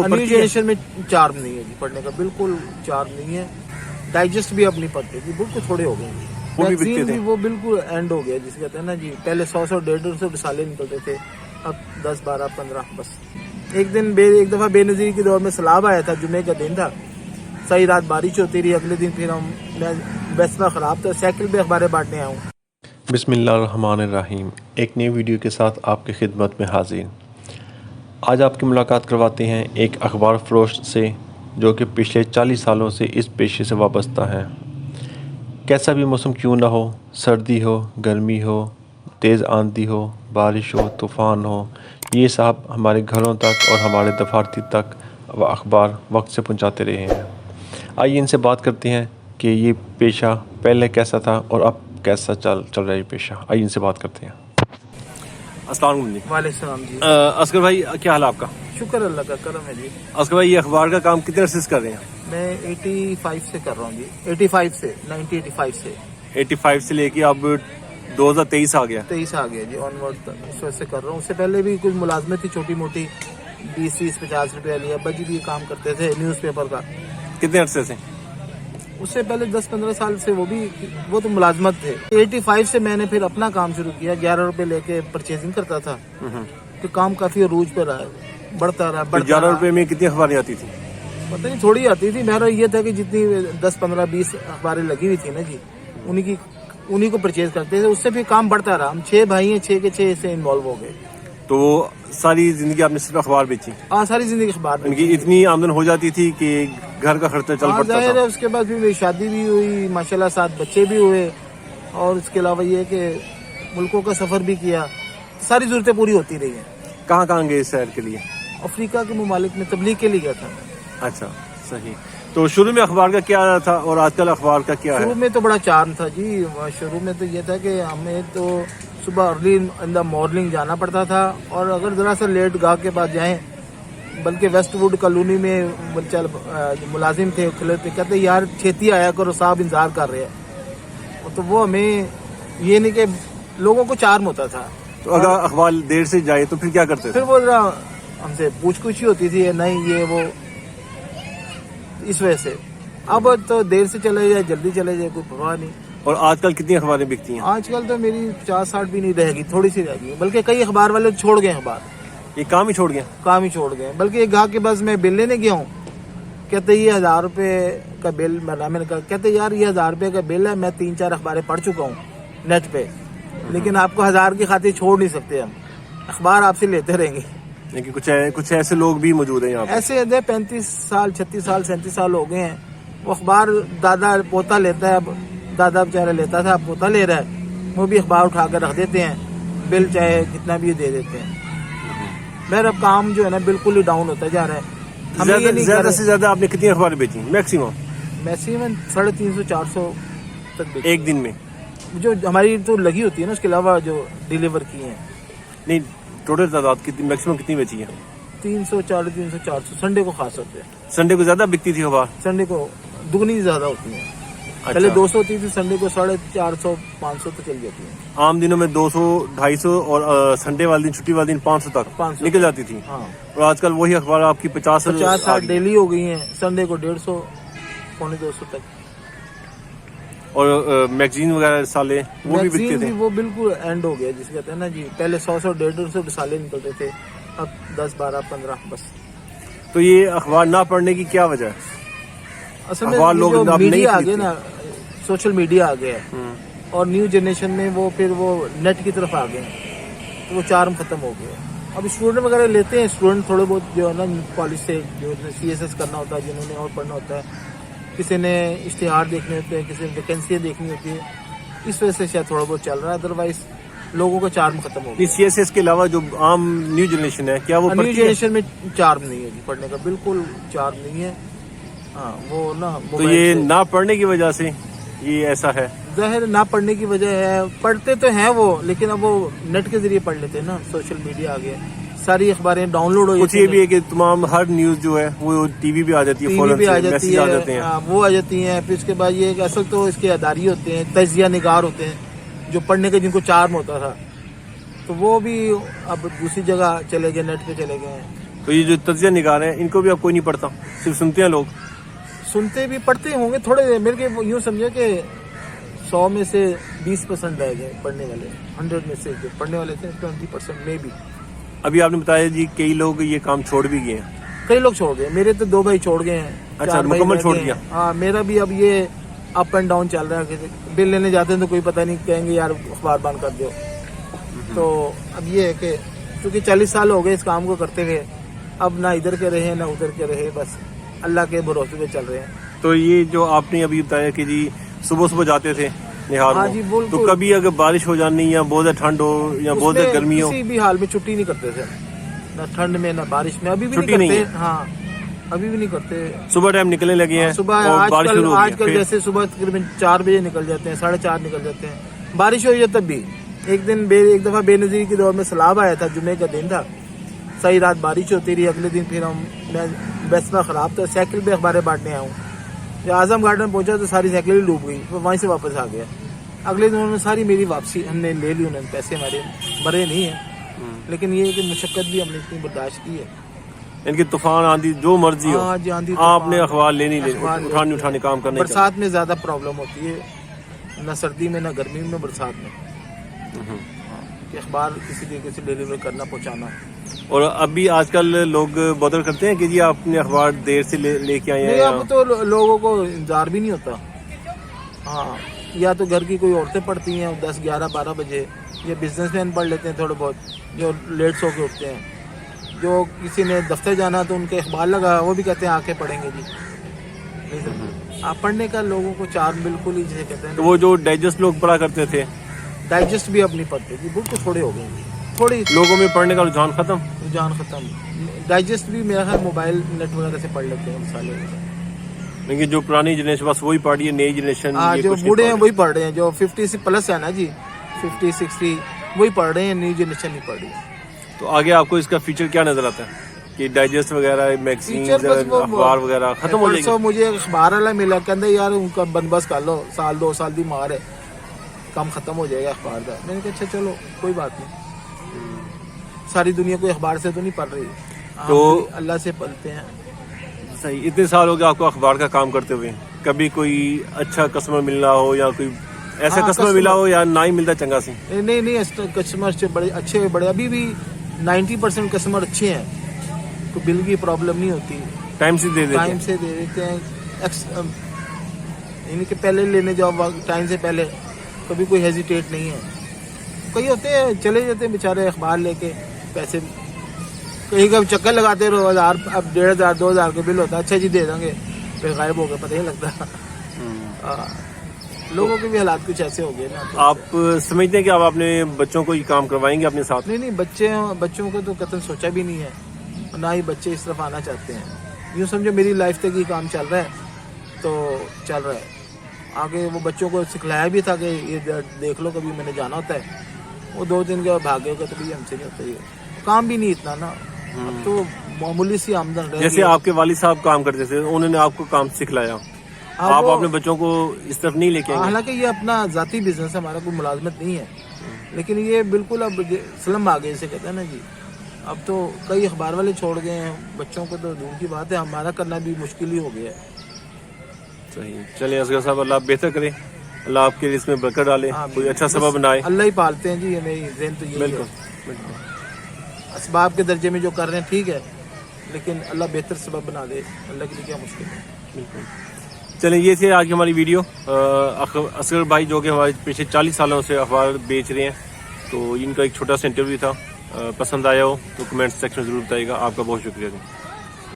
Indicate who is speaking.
Speaker 1: New generation में charm नहीं है जी पढ़ने का, बिल्कुल चार्म नहीं है। डाइजेस्ट भी अब नहीं पढ़ते जी, बिल्कुल थोड़े हो गए। वैक्सीन भी वो बिल्कुल एंड हो गया जिसे कहते हैं ना जी, पहले 100 150 रिसाले निकलते थे, अब 10 12 15 बस। एक दफा बेनजीर के दौर में सैलाब आया था, जुमे का दिन था, सही रात बारिश होती रही। अगले दिन फिर मैं वैसा खराब था, साइकिल पे अखबारें बांटने आया हूँ।
Speaker 2: बिस्मिल्लाहिर्रहमानिर्रहीम। एक नई वीडियो के साथ आपकी खिदमत में हाजिर। आज आपकी मुलाकात करवाते हैं एक अखबार फरोश से जो कि पिछले 40 सालों से इस पेशे से वाबस्ता है। कैसा भी मौसम क्यों ना हो, सर्दी हो, गर्मी हो, तेज़ आंधी हो, बारिश हो, तूफ़ान हो, ये साहब हमारे घरों तक और हमारे दफातर तक अखबार वक्त से पहुंचाते रहे हैं। आइए इनसे बात करते हैं कि ये पेशा पहले कैसा था और अब कैसा चल रहा है ये पेशा। आइए इनसे बात करते हैं। अस्सलाम वालेकुम जी।
Speaker 1: वालेकुम जी।
Speaker 2: असगर भाई क्या हाल है आपका?
Speaker 1: शुक्र अल्लाह का करम है जी।
Speaker 2: असगर भाई ये अखबार का काम कितने अरसे से कर रहे हैं?
Speaker 1: मैं 85 से कर रहा हूँ जी, 85 से
Speaker 2: 85 से लेके अब 2023 आ गया।
Speaker 1: 23 आ गया जी ऑनवर्ड तक, इस वजह से कर रहा हूँ। उससे पहले भी कुछ मुलाजमत थी छोटी मोटी, 20-30-50 रुपया लिया। अब्बा जी भी ये काम करते थे न्यूज़पेपर का।
Speaker 2: कितने अरसे से?
Speaker 1: उससे पहले 10-15 साल से वो तो मुलाजमत थे। 85 से मैंने फिर अपना काम शुरू किया, 11 रुपए लेके परचेजिंग करता था। फिर काम काफी अरूज पे रहा, बढ़ता रहा।
Speaker 2: 11 रुपए में कितनी अखबारें आती थी?
Speaker 1: पता नहीं, थोड़ी आती थी। मेरा ये था कि जितनी 10-15-20 अखबारें लगी हुई थी ना जी, उन्हीं को परचेज करते थे। उससे भी काम बढ़ता रहा। हम 6 भाई हैं, 6 के 6 से इन्वॉल्व हो गए।
Speaker 2: तो सारी जिंदगी आपने सिर्फ अखबार बेची?
Speaker 1: हाँ, सारी जिंदगी अखबार
Speaker 2: इनकी इतनी आमदन हो जाती थी कि घर का खर्चा चल पड़ता था?
Speaker 1: उसके बाद भी मेरी शादी भी हुई, माशाल्लाह 7 बच्चे भी हुए, और इसके अलावा ये कि मुल्कों का सफर भी किया, सारी जरूरतें पूरी होती रही हैं।
Speaker 2: कहाँ कहाँ गए सैर के लिए?
Speaker 1: अफ्रीका के ममालिक में तबलीग के लिए गया था।
Speaker 2: अच्छा, सही। तो शुरू में अखबार का क्या था और आजकल अखबार का क्या है?
Speaker 1: शुरू में तो बड़ा चार्म था जी। शुरू में तो ये था कि हमें तो सुबह अर्ली इन द मॉर्निंग जाना पड़ता था, और अगर जरा सा लेट गाह के पास जाएं, बल्कि वेस्टवुड कॉलोनी में मुलाजिम थे, खिलते कहते यार छेती आया करो, साहब इंतजार कर रहे हैं। तो वो हमें ये नहीं कि लोगों को चार्म होता था।
Speaker 2: तो अगर अखबार देर से जाए तो फिर क्या करते थे?
Speaker 1: फिर वो जरा हमसे पूछ-कुछ ही होती थी, नहीं ये वो, इस वजह से। अब तो देर से चले जाए जल्दी चले जाए, कोई परवाह नहीं।
Speaker 2: और आजकल कितनी अखबारें बिकती हैं?
Speaker 1: आजकल तो मेरी 50-60 भी नहीं रहेगी, थोड़ी सी रहेगी। बल्कि कई अखबार वाले छोड़ गए अखबार,
Speaker 2: ये काम ही छोड़ गया।
Speaker 1: बल्कि एक गाह के बस मैं बिल लेने गया हूँ, कहते ये 1000 रुपए का बिल। मैंने कहा, कहते यार ये 1000 रुपए का बिल है, मैं 3-4 अखबारें पढ़ चुका हूँ नेट पे, लेकिन आपको 1000 की खातिर छोड़ नहीं सकते, हम अखबार आपसे लेते रहेंगे।
Speaker 2: लेकिन कुछ ऐसे लोग भी मौजूद हैं यहाँ पे।
Speaker 1: ऐसे 35 साल 36 साल 37 साल हो गए हैं, वो अखबार दादा पोता लेता है। अब दादा बेचारा लेता था, अब पोता ले रहा है, वो भी अखबार उठा कर रख देते हैं, बिल चाहे कितना भी दे देते हैं। मेरा काम जो है ना बिल्कुल ही डाउन होता जा रहा है।
Speaker 2: ज्यादा से ज्यादा आपने कितनी अखबारें बेची मैक्सिमम?
Speaker 1: 350-400 तक बेची
Speaker 2: एक दिन में,
Speaker 1: जो हमारी तो लगी होती है ना, उसके अलावा जो डिलीवर की है।
Speaker 2: नहीं, टोटल तादाद कितनी, मैक्सिमम कितनी बेची है?
Speaker 1: 340-400 संडे को खास होते हैं।
Speaker 2: संडे को ज्यादा बिकती थी अखबार?
Speaker 1: संडे को दुगनी ज्यादा होती है।
Speaker 2: अच्छा।
Speaker 1: पहले 200 होती थी, संडे को 450-500 तक चल जाती है।
Speaker 2: आम दिनों में 200-250 और संडे वाले दिन, छुट्टी वाले दिन 500 तक
Speaker 1: 500
Speaker 2: निकल जाती थी।
Speaker 1: हाँ।
Speaker 2: और आजकल वही अखबार आपकी 50-60
Speaker 1: डेली हो गई हैं। संडे को 150, पौने 200 तक।
Speaker 2: और मैगजीन वगैरह साले वो भी बिकते थे?
Speaker 1: वो बिल्कुल एंड हो गया जिसे कहते हैं ना जी, पहले 100 150 साले निकलते थे, अब 10 12 15 बस।
Speaker 2: तो ये अखबार ना पढ़ने की क्या वजह है?
Speaker 1: असल में लोग मीडिया आ गया ना, सोशल मीडिया आ गया है, और न्यू जनरेशन में वो नेट की तरफ आ गए, तो वो चार्म खत्म हो गया। अब स्टूडेंट वगैरह लेते हैं, स्टूडेंट थोड़े बहुत जो है ना कॉलेज से जो CSS करना होता है, जिन्होंने और पढ़ना होता है, किसी ने इश्तिहार देखने होते हैं, किसी ने वैकेंसी देखनी होती है, इस वजह से शायद थोड़ा बहुत चल रहा है। अदरवाइज लोगों का चार्म खत्म हो गया।
Speaker 2: CSS के अलावा जो आम न्यू जनरेशन है, क्या वो
Speaker 1: न्यू जनरेशन में चार्म नहीं है जी पढ़ने का, बिल्कुल चार्म नहीं है। हाँ, वो ना
Speaker 2: तो ये ना पढ़ने की वजह से ये ऐसा है?
Speaker 1: जाहिर ना पढ़ने की वजह है, पढ़ते तो हैं वो, लेकिन अब वो नेट के जरिए पढ़ लेते हैं ना, सोशल मीडिया आ गया, सारी अखबारें डाउनलोड हो जाती है।
Speaker 2: कुछ ये भी है कि तमाम हर न्यूज जो है वो टीवी भी आ जाती है,
Speaker 1: टीवी भी आ जाती है, वो आ जाती है। फिर उसके बाद ये असल तो इसके अदारी होते हैं, तजिया निगार होते हैं, जो पढ़ने के जिनको चार्म होता था, तो वो भी अब दूसरी जगह चले गए, नेट पे चले गए हैं।
Speaker 2: تو یہ جو تجزیہ نگار ہیں ان کو بھی اب کوئی نہیں پڑھتا, صرف سنتے ہیں لوگ.
Speaker 1: سنتے بھی پڑھتے ہوں گے تھوڑے, میرے کے یوں سمجھے کہ 100 میں سے 20% رہ گئے پڑھنے والے, 100 میں سے جو پڑھنے والے تھے 20% میں بھی.
Speaker 2: ابھی آپ نے بتایا جی کئی لوگ یہ کام چھوڑ بھی گئے ہیں.
Speaker 1: کئی لوگ چھوڑ گئے, میرے تو 2 بھائی چھوڑ گئے ہیں.
Speaker 2: اچھا,
Speaker 1: 4 بھائی
Speaker 2: مکمل
Speaker 1: رہ
Speaker 2: چھوڑ
Speaker 1: گئے
Speaker 2: دیا.
Speaker 1: ہیں. ہاں, میرا بھی اب یہ اپ اینڈ ڈاؤن چل رہا ہے. بل لینے جاتے ہیں تو کوئی پتہ نہیں, کہیں گے یار اخبار بند کر دو. تو اب یہ ہے کہ کیونکہ 40 سال ہو گئے اس کام کو کرتے ہوئے, اب نہ ادھر کے رہے نہ ادھر کے رہے, بس اللہ کے بھروسے پہ چل رہے ہیں.
Speaker 2: تو یہ جو آپ نے ابھی بتایا کہ جی صبح جاتے تھے نہار
Speaker 1: ہاں
Speaker 2: میں,
Speaker 1: جی, بالکل.
Speaker 2: تو کبھی اگر بارش ہو جانی یا بہت زیادہ ٹھنڈ ہو یا بہت زیادہ گرمی ہو,
Speaker 1: کسی بھی حال میں چھٹی نہیں کرتے تھے, نہ ٹھنڈ میں نہ بارش میں. ابھی بھی
Speaker 2: چھٹی
Speaker 1: نہیں
Speaker 2: نہیں
Speaker 1: کرتے. ہاں, ابھی بھی نہیں کرتے.
Speaker 2: صبح ٹائم نکلنے لگے ہیں
Speaker 1: صبح
Speaker 2: اور بارش شروع ہو
Speaker 1: آج
Speaker 2: گئی
Speaker 1: کل
Speaker 2: ہے.
Speaker 1: جیسے صبح تقریباً 4 بجے نکل جاتے ہیں, 4:30 نکل جاتے ہیں. بارش ہوئی ہے تب بھی. ایک دفعہ بے نظیری کے دور میں سیلاب آیا تھا, جمعے کا دن تھا, صحیح رات بارش ہوتی رہی. اگلے دن پھر میں بیسما خراب تھا, سائیکل پہ اخباریں بانٹنے آیا ہوں. جب اعظم گارڈن پہنچا تو ساری سائیکل ہی ڈوب گئی, وہیں سے واپس آ گیا. اگلے دنوں میں ساری میری واپسی ہم نے لے لی, انہوں نے پیسے ہمارے بھرے نہیں ہیں. لیکن یہ ہے کہ مشقت بھی ہم نے اتنی برداشت کی ہے.
Speaker 2: ان کی طوفان آندھی جو مرضی ہو,
Speaker 1: ہاں جی, آندھی
Speaker 2: آپ نے اخبار لینی
Speaker 1: اخبار
Speaker 2: اٹھانے کام کرنے.
Speaker 1: برسات میں زیادہ پرابلم ہوتی ہے, نہ سردی میں نہ گرمی میں, برسات میں کہ اخبار کسی طریقے سے ڈیلیور کرنا, پہنچانا.
Speaker 2: اور ابھی آج کل لوگ بادر کرتے ہیں کہ جی آپ نے اخبار دیر سے لے کے آئے ہیں.
Speaker 1: نہیں, اب تو لوگوں کو انتظار بھی نہیں ہوتا. ہاں, یا تو گھر کی کوئی عورتیں پڑھتی ہیں 10, 11, 12 بجے, یا بزنس مین پڑھ لیتے ہیں تھوڑے بہت, جو لیٹ سو کے اٹھتے ہیں. جو کسی نے دفتر جانا تو ان کے اخبار لگا, وہ بھی کہتے ہیں آ کے پڑھیں گے جی. آپ پڑھنے کا لوگوں کو چار بالکل ہی جسے کہتے ہیں.
Speaker 2: تو وہ جو ڈائجسٹ لوگ پڑھا کرتے تھے,
Speaker 1: ڈائجسٹ بھی اب نہیں پڑھتے جی, بالکل تھوڑے ہو گئے جی, تھوڑی
Speaker 2: لوگوں میں پڑھنے کا رجحان ختم.
Speaker 1: ڈائجسٹ بھی میرا خیال موبائل نیٹ وغیرہ سے پڑھ لیتے ہیں مثالیں.
Speaker 2: لیکن جو پرانی جنریشن بس وہی پڑھ رہی ہے, نئی جنریشن
Speaker 1: جو بوڑھے ہیں وہی پڑھ رہے ہیں, جو 50 سے پلس ہے نا جی, 50, 60 وہی پڑھ رہے ہیں, نئی جنریشن نہیں پڑھ رہی ہے.
Speaker 2: تو آگے آپ کو اس کا فیچر کیا نظر آتا ہے کہ ڈائجسٹ وغیرہ, میگزین, اخبار وغیرہ ختم ہو جائے گی؟
Speaker 1: مجھے اخبار والا ملا, کہتے یار ان کا بندوبست کر لو, 1-2 سال دی مار ہے, کم ختم ہو جائے گا اخبار کا. میں نے کہا اچھا چلو کوئی بات نہیں, ساری دنیا کوئی اخبار سے تو نہیں پڑھ رہی, تو اللہ سے پڑھتے ہیں.
Speaker 2: صحیح. اتنے سال ہو گئے آپ کو اخبار کا کام کرتے ہوئے, کبھی کوئی اچھا کسٹمر ملنا ہو یا کوئی ایسا کسٹمر ملا ہو یا نہ ہی ملتا چنگا سی؟
Speaker 1: نہیں, کسٹمر بڑے اچھے, بڑے ابھی بھی 90% کسٹمر اچھے ہیں, تو بل کی پرابلم نہیں ہوتی,
Speaker 2: ٹائم سے دے
Speaker 1: دیتے ہیں. یعنی کہ پہلے لینے جاؤ ٹائم سے پہلے, کبھی کوئی ہیزیٹیٹ نہیں ہے. کئی ہوتے ہیں چلے جاتے ہیں بیچارے اخبار لے کے, پیسے کہیں کا چکر لگاتے رہو, 1000 اب 1500 2000 کا بل ہوتا ہے, اچھا جی دے دیں گے, پھر غائب ہو گئے, پتہ ہی لگتا. لوگوں کے بھی حالات کچھ ایسے ہو گئے نا.
Speaker 2: آپ سمجھتے ہیں کہ آپ اپنے بچوں کو یہ کام کروائیں گے اپنے ساتھ؟
Speaker 1: نہیں, بچوں کو تو قطعاً سوچا بھی نہیں ہے, نہ ہی بچے اس طرف آنا چاہتے ہیں. یوں سمجھو میری لائف تک یہ کام چل رہا ہے تو چل رہا ہے. آگے وہ بچوں کو سکھلایا بھی تھا کہ یہ دیکھ لو, کبھی میں نے جانا ہوتا ہے, وہ 2 دن کے بھاگے ہوگا, تو بھی ہم سے نہیں ہوتا, یہ کام بھی نہیں اتنا نا. اب تو معمولی سی آمدن رہ
Speaker 2: جیسے آپ کے والد صاحب کام کرتے تھے, انہوں نے آپ کو کام سکھلایا, آپ اپنے بچوں کو اس طرف نہیں لے کے آئیں گے؟
Speaker 1: حالانکہ یہ اپنا ذاتی بزنس ہے, ہمارا کوئی ملازمت نہیں ہے, لیکن یہ بالکل اب سلم آگے سے کہتے ہیں نا جی. اب تو کئی اخبار والے چھوڑ گئے ہیں, بچوں کو تو دور کی بات ہے, ہمارا کرنا بھی مشکل ہی ہو گیا ہے.
Speaker 2: صحیح. چلیں اصغر صاحب, اللہ بہتر کرے, اللہ آپ کے اس میں برکت ڈالے, کوئی اچھا سبب بنائے.
Speaker 1: اللہ ہی پالتے ہیں جی, ہمیں ذہن تو یہ
Speaker 2: بالکل.
Speaker 1: اسباب کے درجے میں جو کر رہے ہیں ٹھیک ہے, لیکن اللہ بہتر سبب بنا دے, اللہ کے لیے کیا مشکل ہے.
Speaker 2: بالکل. چلیں, یہ تھے آج کی ہماری ویڈیو. اصغر بھائی جو کہ ہمارے پیچھے 40 سالوں سے اخبار بیچ رہے ہیں, تو ان کا ایک چھوٹا سا انٹرویو تھا. پسند آیا ہو تو کمنٹ سیکشن میں ضرور بتائیے گا. آپ کا بہت شکریہ.